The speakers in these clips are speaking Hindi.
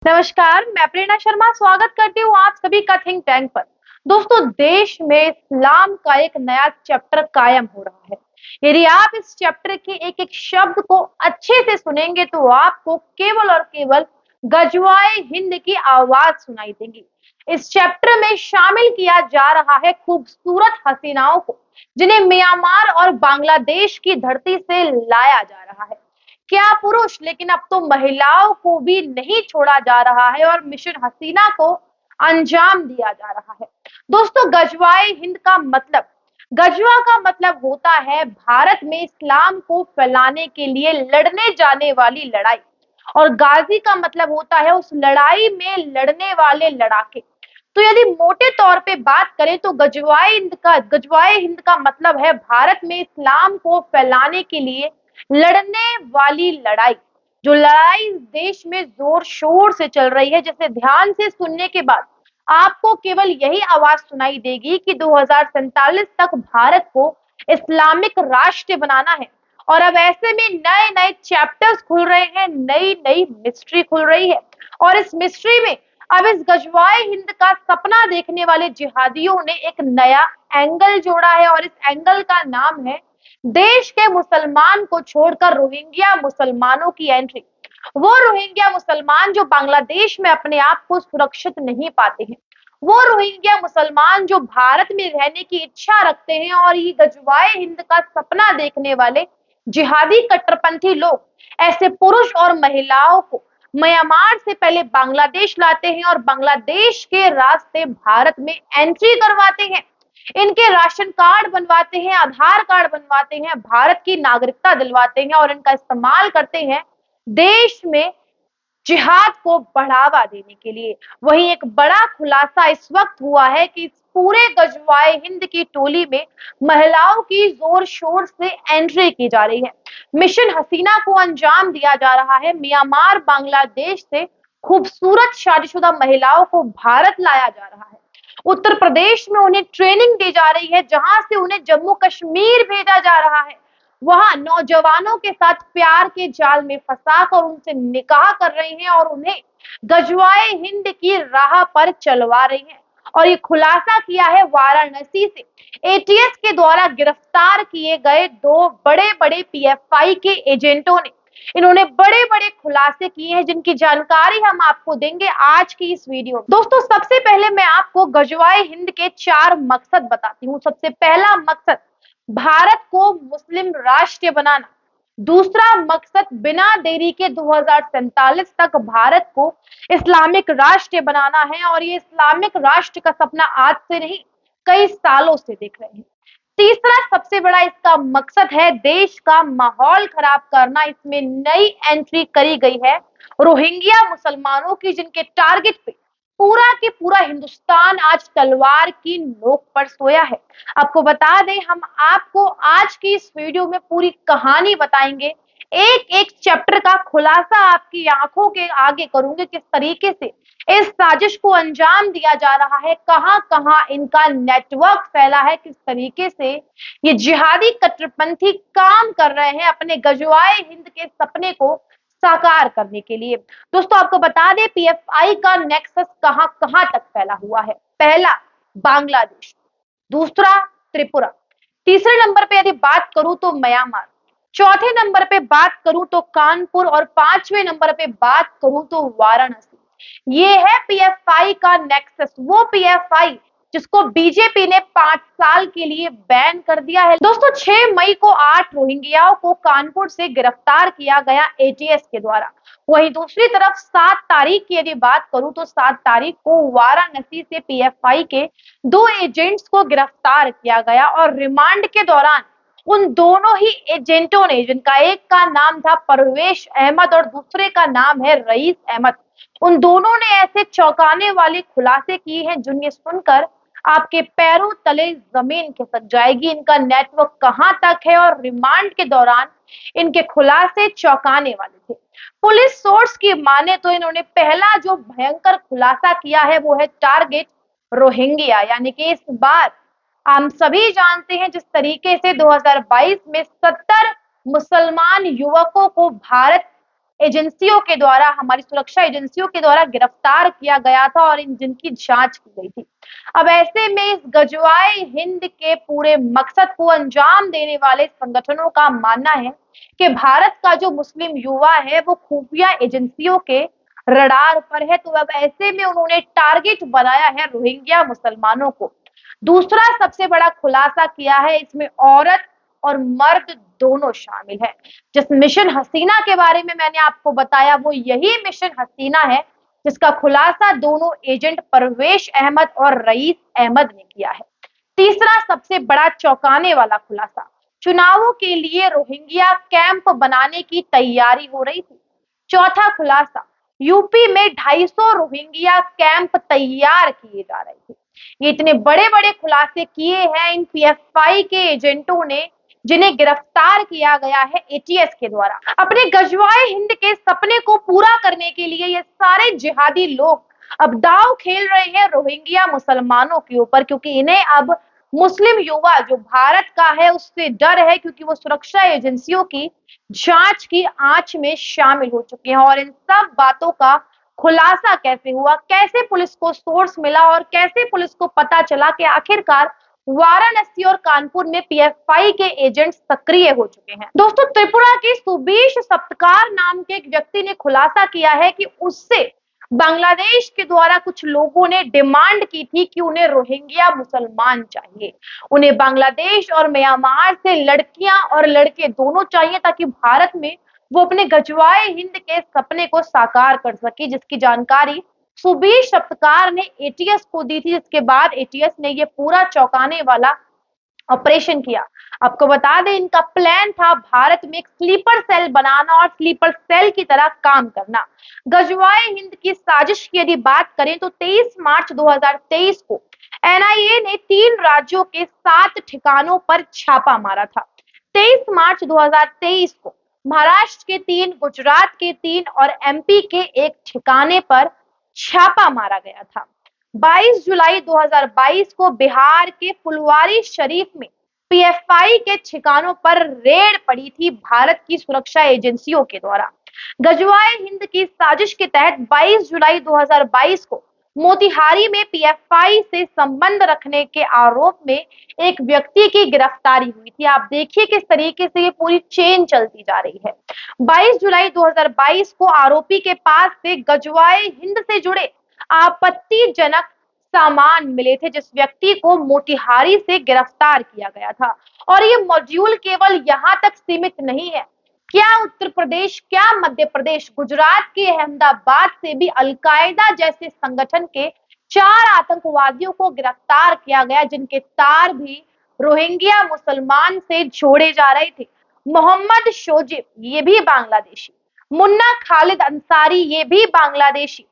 नमस्कार, मैं प्रेरणा शर्मा स्वागत करती हूँ आप सभी का थिंक टैंक पर। दोस्तों, देश में इस्लाम का एक नया चैप्टर कायम हो रहा है। यदि आप इस चैप्टर के एक एक शब्द को अच्छे से सुनेंगे तो आपको केवल और केवल गजवाए हिंद की आवाज सुनाई देगी। इस चैप्टर में शामिल किया जा रहा है खूबसूरत हसीनाओं को, जिन्हें म्यांमार और बांग्लादेश की धरती से लाया जा रहा है। क्या पुरुष, लेकिन अब तो महिलाओं को भी नहीं छोड़ा जा रहा है और मिशन हसीना को अंजाम दिया जा रहा है। दोस्तों, गजवाए हिंद का मतलब, गजवा का मतलब होता है भारत में इस्लाम को फैलाने के लिए लड़ने जाने वाली लड़ाई, और गाजी का मतलब होता है उस लड़ाई में लड़ने वाले लड़ाके। तो यदि मोटे तौर पे बात करें तो गजवाए हिंद का मतलब है भारत में इस्लाम को फैलाने के लिए लड़ने वाली लड़ाई। जो लड़ाई इस देश में जोर शोर से चल रही है, जिसे ध्यान से सुनने के बाद आपको केवल यही आवाज सुनाई देगी कि 2047 तक भारत को इस्लामिक राष्ट्र बनाना है। और अब ऐसे में नए नए चैप्टर्स खुल रहे हैं, नई नई मिस्ट्री खुल रही है। और इस मिस्ट्री में अब इस गजवाए हिंद का सपना देखने वाले जिहादियों ने एक नया एंगल जोड़ा है, और इस एंगल का नाम है देश के मुसलमान को छोड़कर रोहिंग्या मुसलमानों की एंट्री। वो रोहिंग्या मुसलमान जो बांग्लादेश में अपने आप को सुरक्षित नहीं पाते हैं, वो रोहिंग्या मुसलमान जो भारत में रहने की इच्छा रखते हैं, और ये गजवाए हिंद का सपना देखने वाले जिहादी कट्टरपंथी लोग ऐसे पुरुष और महिलाओं को म्यांमार से पहले बांग्लादेश लाते हैं और बांग्लादेश के रास्ते भारत में एंट्री करवाते हैं। इनके राशन कार्ड बनवाते हैं, आधार कार्ड बनवाते हैं, भारत की नागरिकता दिलवाते हैं, और इनका इस्तेमाल करते हैं देश में जिहाद को बढ़ावा देने के लिए। वहीं एक बड़ा खुलासा इस वक्त हुआ है कि इस पूरे गजवाए हिंद की टोली में महिलाओं की जोर शोर से एंट्री की जा रही है। मिशन हसीना को अंजाम दिया जा रहा है। म्यांमार, बांग्लादेश से खूबसूरत शादीशुदा महिलाओं को भारत लाया जा रहा है। उत्तर प्रदेश में उन्हें ट्रेनिंग दी जा रही है, जहां से उन्हें जम्मू कश्मीर भेजा जा रहा है। वहां नौजवानों के साथ प्यार के जाल में फंसाकर उनसे निकाह कर रही हैं और उन्हें गजवाए हिंद की राह पर चलवा रही हैं। और ये खुलासा किया है वाराणसी से एटीएस के द्वारा गिरफ्तार किए गए दो बड़े बड़े पीएफआई के एजेंटों ने। इन्होंने बड़े बड़े खुलासे किए हैं, जिनकी जानकारी हम आपको देंगे आज की इस वीडियो में। दोस्तों, सबसे पहले मैं आपको गजवाए हिंद के 4 मकसद बताती हूँ। सबसे पहला मकसद, भारत को मुस्लिम राष्ट्र बनाना। दूसरा मकसद, बिना देरी के 2047 तक भारत को इस्लामिक राष्ट्र बनाना है, और ये इस्लामिक राष्ट्र का सपना आज से नहीं, कई सालों से देख रहे हैं। तीसरा सबसे बड़ा इसका मकसद है देश का माहौल खराब करना। इसमें नई एंट्री करी गई है रोहिंग्या मुसलमानों की, जिनके टारगेट पे पूरा के पूरा हिंदुस्तान आज तलवार की नोक पर सोया है। आपको बता दें, हम आपको आज की इस वीडियो में पूरी कहानी बताएंगे, एक एक चैप्टर का खुलासा आपकी आंखों के आगे करूंगे, किस तरीके से इस साजिश को अंजाम दिया जा रहा है, कहां कहां इनका नेटवर्क फैला है, किस तरीके से ये जिहादी कट्टरपंथी काम कर रहे हैं अपने गजवाए हिंद के सपने को साकार करने के लिए। दोस्तों, आपको बता दें पीएफआई का नेक्सस कहां कहां तक फैला हुआ है। पहला, बांग्लादेश। दूसरा, त्रिपुरा। तीसरे नंबर पे यदि बात करूं तो म्यांमार। चौथे नंबर पे बात करूं तो कानपुर, और पांचवें नंबर पे बात करूं तो वाराणसी। ये है पीएफआई का नेक्सस, वो पीएफआई जिसको बीजेपी ने 5 साल के लिए बैन कर दिया है। दोस्तों, 6 मई को 8 रोहिंग्याओं को कानपुर से गिरफ्तार किया गया एटीएस के द्वारा। वहीं दूसरी तरफ 7 तारीख की यदि बात करूं तो 7 तारीख को वाराणसी से पीएफआई के 2 एजेंट्स को गिरफ्तार किया गया, और रिमांड के दौरान उन दोनों ही एजेंटों ने, जिनका एक का नाम था परवेश अहमद और दूसरे का नाम है रईस अहमद, उन दोनों ने ऐसे चौंकाने वाले खुलासे किए हैं जिन्हें सुनकर आपके पैरों तले जमीन खिसक जाएगी। इनका नेटवर्क कहां तक है, और रिमांड के दौरान इनके खुलासे चौंकाने वाले थे। पुलिस सोर्स की माने तो इन्होंने पहला जो भयंकर खुलासा किया है वो है टारगेट रोहिंग्या, यानी कि इस बार हम सभी जानते हैं जिस तरीके से 2022 में 70 मुसलमान युवकों को भारत एजेंसियों के द्वारा, हमारी सुरक्षा एजेंसियों के द्वारा गिरफ्तार किया गया था और इन जिनकी जांच की गई थी। अब ऐसे में इस गजवाए हिंद के पूरे मकसद को अंजाम देने वाले संगठनों का मानना है कि भारत का जो मुस्लिम युवा है वो खुफिया एजेंसियों के रडार पर है। तो अब ऐसे में उन्होंने टारगेट बनाया है रोहिंग्या मुसलमानों को। दूसरा सबसे बड़ा खुलासा किया है, इसमें औरत और मर्द दोनों शामिल है। जिस मिशन हसीना के बारे में मैंने आपको बताया वो यही मिशन हसीना है जिसका खुलासा दोनों एजेंट परवेश अहमद और रईस अहमद ने किया है। तीसरा सबसे बड़ा चौंकाने वाला खुलासा, चुनावों के लिए रोहिंग्या कैंप बनाने की तैयारी हो रही थी। चौथा खुलासा, यूपी में 250 रोहिंग्या कैंप तैयार किए जा रहे थे। ये इतने बड़े बड़े खुलासे किए हैं इन पीएफआई के एजेंटों ने जिन्हें गिरफ्तार किया गया है एटीएस के द्वारा। अपने गजवाए हिंद के सपने को पूरा करने के लिए ये सारे जिहादी लोग अब दांव खेल रहे हैं रोहिंग्या मुसलमानों के ऊपर, क्योंकि इन्हें अब मुस्लिम युवा जो भारत का है उससे डर है, क्योंकि वो सुरक्षा एजेंसियों की जांच की आंच में शामिल हो चुके हैं। और इन सब बातों का खुलासा कैसे हुआ, कैसे पुलिस को सोर्स मिला और कैसे पुलिस को पता चला कि आखिरकार वाराणसी और कानपुर में पीएफआई के एजेंट सक्रिय हो चुके हैं। दोस्तों, त्रिपुरा के सुबीश सप्तकार नाम के एक व्यक्ति ने खुलासा किया है कि उससे बांग्लादेश के द्वारा कुछ लोगों ने डिमांड की थी कि उन्हें रोहिंग्या मुसलमान चाहिए, उन्हें बांग्लादेश और म्यांमार से लड़कियां और लड़के दोनों चाहिए ताकि भारत में वो अपने गजवाए हिंद के सपने को साकार कर सके, जिसकी जानकारी सुबीर सप्तकार ने एटीएस को दी थी। जिसके बाद एटीएस ने ये पूरा चौंकाने वाला ऑपरेशन किया। आपको बता दें, इनका प्लान था भारत में एक स्लीपर सेल बनाना और स्लीपर सेल की तरह काम करना। गजवाए हिंद की साजिश की यदि बात करें तो 23 मार्च 2023 को एनआईए ने 3 राज्यों के 7 ठिकानों पर छापा मारा था। 23 मार्च 2023 को महाराष्ट्र के 3, गुजरात के 3 और एमपी के 1 ठिकाने पर छापा मारा गया था। 22 जुलाई 2022 को बिहार के फुलवारी शरीफ में पीएफआई के ठिकानों पर रेड पड़ी थी भारत की सुरक्षा एजेंसियों के द्वारा। गजवाए हिंद की साजिश के तहत 22 जुलाई 2022 को मोतिहारी में पीएफआई से संबंध रखने के आरोप में एक व्यक्ति की गिरफ्तारी हुई थी। आप देखिए किस तरीके से ये पूरी चेन चलती जा रही है। 22 जुलाई 2022 को आरोपी के पास से गजवाए हिंद से जुड़े आपत्तिजनक सामान मिले थे, जिस व्यक्ति को मोतिहारी से गिरफ्तार किया गया था। और ये मॉड्यूल केवल यहाँ तक सीमित नहीं है। क्या उत्तर प्रदेश, क्या मध्य प्रदेश, गुजरात के अहमदाबाद से भी अलकायदा जैसे संगठन के 4 आतंकवादियों को गिरफ्तार किया गया, जिनके तार भी रोहिंग्या मुसलमान से जोड़े जा रहे थे। मोहम्मद शोजिब, ये भी बांग्लादेशी, मुन्ना खालिद अंसारी, ये भी बांग्लादेशी,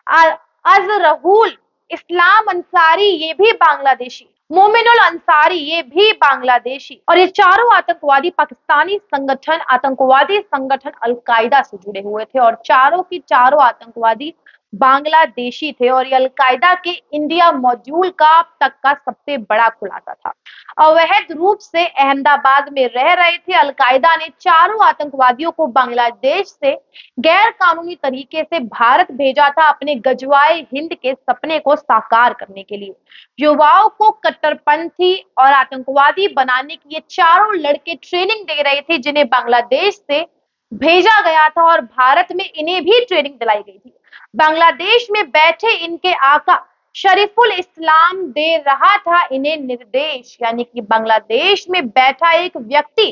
अजरहुल इस्लाम अंसारी, ये भी बांग्लादेशी, मोमिनुल अंसारी, ये भी बांग्लादेशी। और ये चारों आतंकवादी पाकिस्तानी संगठन, आतंकवादी संगठन अलकायदा से जुड़े हुए थे और चारों की चारों आतंकवादी बांग्लादेशी थे। और ये अलकायदा के इंडिया मॉड्यूल का अब तक का सबसे बड़ा खुलासा था। अवैध रूप से अहमदाबाद में रह रहे थे। अलकायदा ने चारों आतंकवादियों को बांग्लादेश से गैर कानूनी तरीके से भारत भेजा था अपने गजवाए हिंद के सपने को साकार करने के लिए। युवाओं को कट्टरपंथी और आतंकवादी बनाने की ये चारों लड़के ट्रेनिंग दे रहे थे, जिन्हें बांग्लादेश से भेजा गया था और भारत में इन्हें भी ट्रेनिंग दिलाई गई थी। बांग्लादेश में बैठे इनके आका शरीफुल इस्लाम दे रहा था इन्हें निर्देश, यानी कि बांग्लादेश में बैठा एक व्यक्ति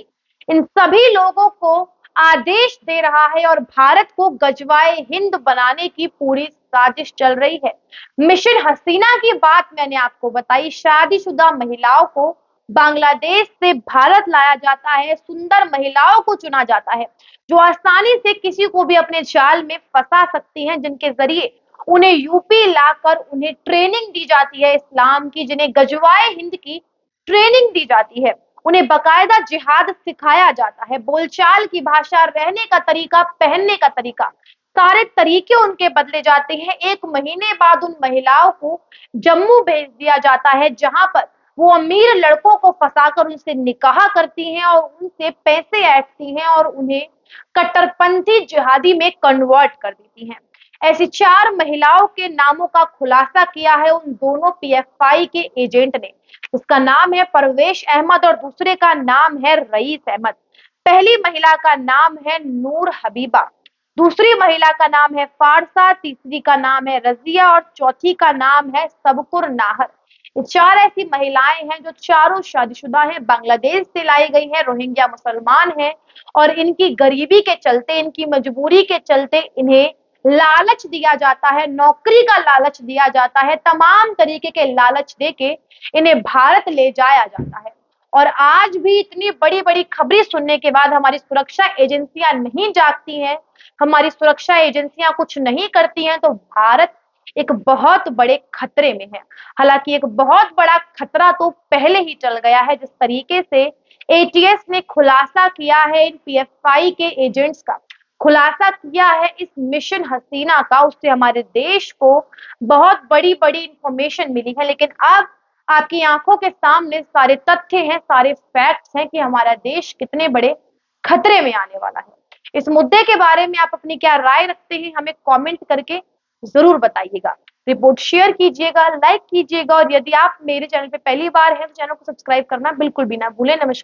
इन सभी लोगों को आदेश दे रहा है और भारत को गजवाए हिंद बनाने की पूरी साजिश चल रही है। मिशन हसीना की बात मैंने आपको बताई। शादीशुदा महिलाओं को बांग्लादेश से भारत लाया जाता है, सुंदर महिलाओं को चुना जाता है जो आसानी से किसी को भी अपने जाल में फंसा सकती हैं, जिनके जरिए उन्हें यूपी लाकर उन्हें ट्रेनिंग दी जाती है इस्लाम की, जिन्हें गजवाए हिंद की ट्रेनिंग दी जाती है। उन्हें बकायदा जिहाद सिखाया जाता है, बोलचाल की भाषा, रहने का तरीका, पहनने का तरीका, सारे तरीके उनके बदले जाते हैं। 1 महीने बाद उन महिलाओं को जम्मू भेज दिया जाता है, जहां पर वो अमीर लड़कों को फंसाकर उनसे निकाह करती हैं और उनसे पैसे ऐंठती हैं और उन्हें कट्टरपंथी जिहादी में कन्वर्ट कर देती हैं। ऐसी 4 महिलाओं के नामों का खुलासा किया है उन दोनों पीएफआई के एजेंट ने। उसका नाम है परवेश अहमद और दूसरे का नाम है रईस अहमद। पहली महिला का नाम है नूर हबीबा, दूसरी महिला का नाम है फारसा, तीसरी का नाम है रजिया और चौथी का नाम है सबकुर नाहर। ये 4 ऐसी महिलाएं हैं जो चारों शादीशुदा हैं, बांग्लादेश से लाई गई हैं, रोहिंग्या मुसलमान हैं और इनकी गरीबी के चलते, इनकी मजबूरी के चलते इन्हें लालच दिया जाता है, नौकरी का लालच दिया जाता है, तमाम तरीके के लालच देके इन्हें भारत ले जाया जाता है। और आज भी इतनी बड़ी-बड़ी खबरें सुनने के बाद हमारी सुरक्षा एजेंसियां नहीं जागती हैं, हमारी सुरक्षा एजेंसियां कुछ नहीं करती हैं, तो भारत एक बहुत बड़े खतरे में है। हालांकि एक बहुत बड़ा खतरा तो पहले ही चल गया है, जिस तरीके से एटीएस ने खुलासा किया है इन पीएफआई के एजेंट्स का, खुलासा किया है इस मिशन हसीना का, उससे हमारे देश को बहुत बड़ी-बड़ी इंफॉर्मेशन मिली है। लेकिन अब आपकी आंखों के सामने सारे तथ्य हैं, सारे फैक्ट्स हैं कि हमारा देश कितने बड़े खतरे में आने वाला है। इस मुद्दे के बारे में आप अपनी क्या राय रखते हैं, हमें कमेंट करके जरूर बताइएगा। रिपोर्ट शेयर कीजिएगा, लाइक कीजिएगा और यदि आप मेरे चैनल पे पहली बार हैं तो चैनल को सब्सक्राइब करना बिल्कुल भी ना भूलें। नमस्कार।